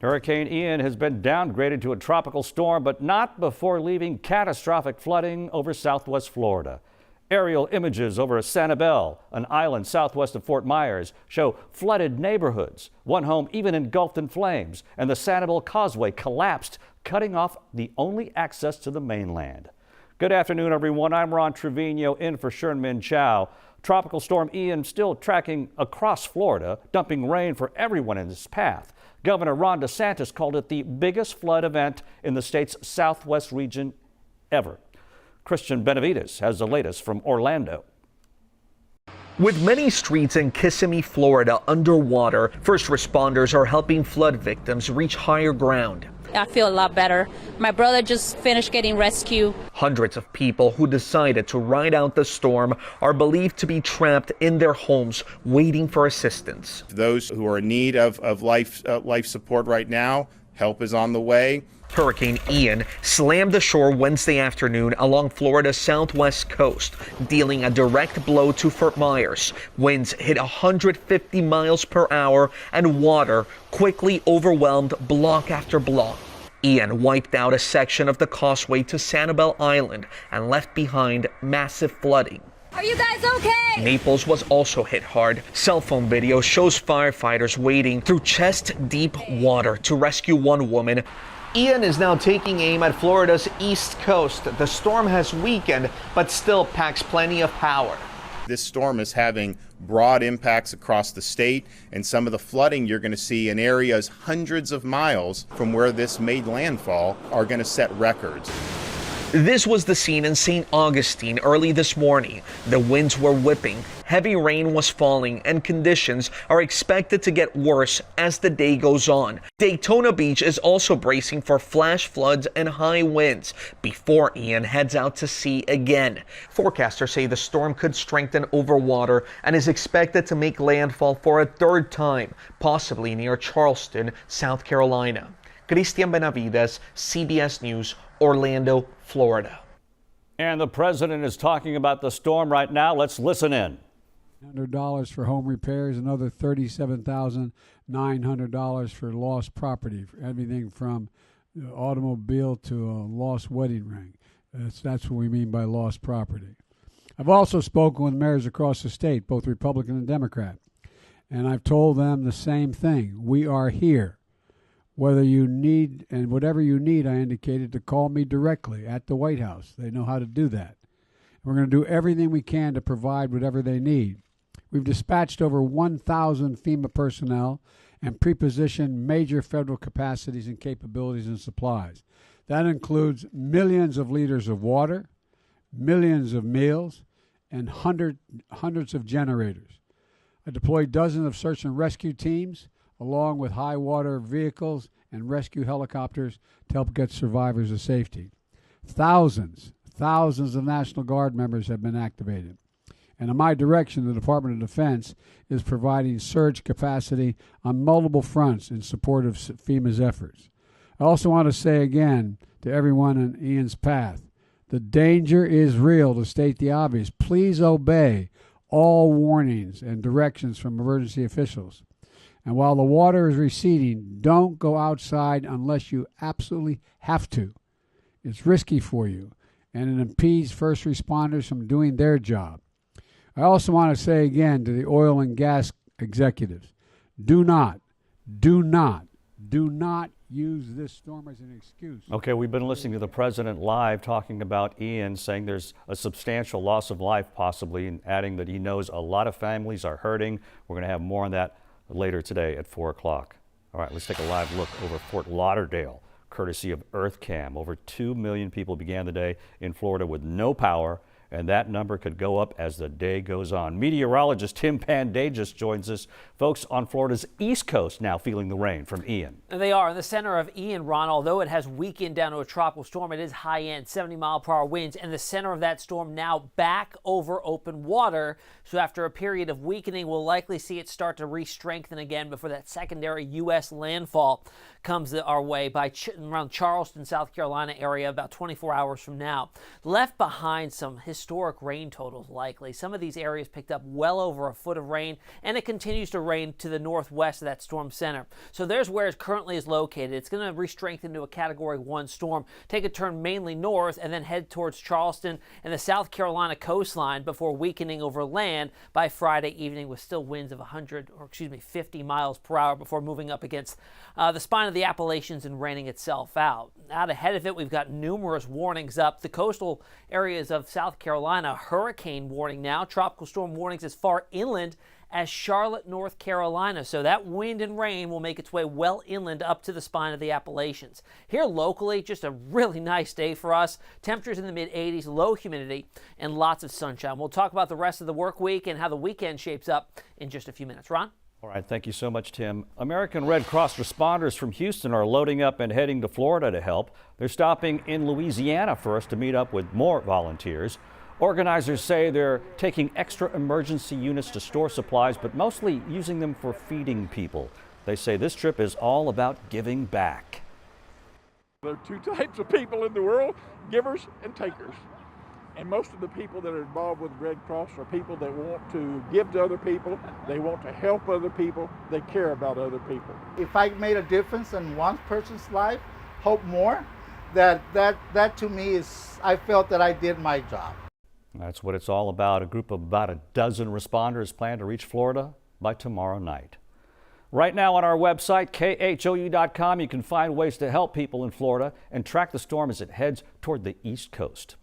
Hurricane Ian has been downgraded to a tropical storm, but not before leaving catastrophic flooding over southwest Florida. Aerial images over Sanibel, an island southwest of Fort Myers, show flooded neighborhoods. One home even engulfed in flames, and the Sanibel Causeway collapsed, cutting off the only access to the mainland. Good afternoon, everyone. I'm Ron Trevino in for Sherman Chow. Tropical storm Ian still tracking across Florida, dumping rain for everyone in its path. Governor Ron DeSantis called it the biggest flood event in the state's southwest region ever. Christian Benavides has the latest from Orlando. With many streets in Kissimmee, Florida underwater, first responders are helping flood victims reach higher ground. I feel a lot better. My brother just finished getting rescued. Hundreds of people who decided to ride out the storm are believed to be trapped in their homes waiting for assistance. Those who are in need of life support right now, help is on the way. Hurricane Ian slammed ashore Wednesday afternoon along Florida's southwest coast, dealing a direct blow to Fort Myers. Winds hit 150 miles per hour and water quickly overwhelmed block after block. Ian wiped out a section of the causeway to Sanibel Island and left behind massive flooding. Are you guys okay? Naples was also hit hard. Cell phone video shows firefighters wading through chest-deep water to rescue one woman. Ian is now taking aim at Florida's east coast. The storm has weakened, but still packs plenty of power. This storm is having broad impacts across the state, and some of the flooding you're going to see in areas hundreds of miles from where this made landfall are going to set records. This was the scene in St. Augustine early this morning. The winds were whipping, heavy rain was falling, and conditions are expected to get worse as the day goes on. Daytona Beach is also bracing for flash floods and high winds before Ian heads out to sea again. Forecasters say the storm could strengthen over water and is expected to make landfall for a third time, possibly near Charleston, South Carolina. Christian Benavides, CBS News, Orlando, Florida. And the president is talking about the storm right now. Let's listen in. $100 for home repairs, another $37,900 for lost property, for everything from the automobile to a lost wedding ring. That's what we mean by lost property. I've also spoken with mayors across the state, both Republican and Democrat, and I've told them the same thing. We are here. Whether you need, and whatever you need, I indicated to call me directly at the White House. They know how to do that. We're going to do everything we can to provide whatever they need. We've dispatched over 1,000 FEMA personnel and prepositioned major federal capacities and capabilities and supplies. That includes millions of liters of water, millions of meals, and hundreds of generators. I deployed dozens of search and rescue teams, along with high water vehicles and rescue helicopters to help get survivors to safety. Thousands of National Guard members have been activated. And in my direction, the Department of Defense is providing surge capacity on multiple fronts in support of FEMA's efforts. I also want to say again to everyone in Ian's path, the danger is real, to state the obvious. Please obey all warnings and directions from emergency officials. And while the water is receding, don't go outside unless you absolutely have to. It's risky for you, and it impedes first responders from doing their job. I also want to say again to the oil and gas executives, do not use this storm as an excuse. Okay, we've been listening to the president live talking about Ian, saying there's a substantial loss of life possibly, and adding that he knows a lot of families are hurting. We're going to have more on that later today at 4 o'clock. All right, let's take a live look over Fort Lauderdale, courtesy of EarthCam. Over 2 million people began the day in Florida with no power, and that number could go up as the day goes on. Meteorologist Tim Pandages joins us. Folks on Florida's East Coast now feeling the rain from Ian. They are in the center of Ian, Ron. Although it has weakened down to a tropical storm, it is high-end, 70-mile-per-hour winds, and the center of that storm now back over open water. So after a period of weakening, we'll likely see it start to re-strengthen again before that secondary U.S. landfall comes our way by around Charleston, South Carolina area about 24 hours from now. Left behind some historic rain totals likely. Some of these areas picked up well over a foot of rain, and it continues to rain to the northwest of that storm center. So there's where it currently is located. It's going to re-strengthen to a Category 1 storm, take a turn mainly north, and then head towards Charleston and the South Carolina coastline before weakening over land by Friday evening with still winds of 50 miles per hour before moving up against the spine of the Appalachians and raining itself out. Out ahead of it, we've got numerous warnings up. The coastal areas of South Carolina, hurricane warning now, tropical storm warnings as far inland as Charlotte, North Carolina. So that wind and rain will make its way well inland up to the spine of the Appalachians. Here locally, just a really nice day for us. Temperatures in the mid-80s, low humidity, and lots of sunshine. We'll talk about the rest of the work week and how the weekend shapes up in just a few minutes. Ron? All right, thank you so much, Tim. American Red Cross responders from Houston are loading up and heading to Florida to help. They're stopping in Louisiana first to meet up with more volunteers. Organizers say they're taking extra emergency units to store supplies, but mostly using them for feeding people. They say this trip is all about giving back. There are two types of people in the world, givers and takers. And most of the people that are involved with Red Cross are people that want to give to other people, they want to help other people, they care about other people. If I made a difference in one person's life, hope more, that to me is, I felt that I did my job. That's what it's all about. A group of about a dozen responders plan to reach Florida by tomorrow night. Right now on our website, KHOU.com, you can find ways to help people in Florida and track the storm as it heads toward the East Coast.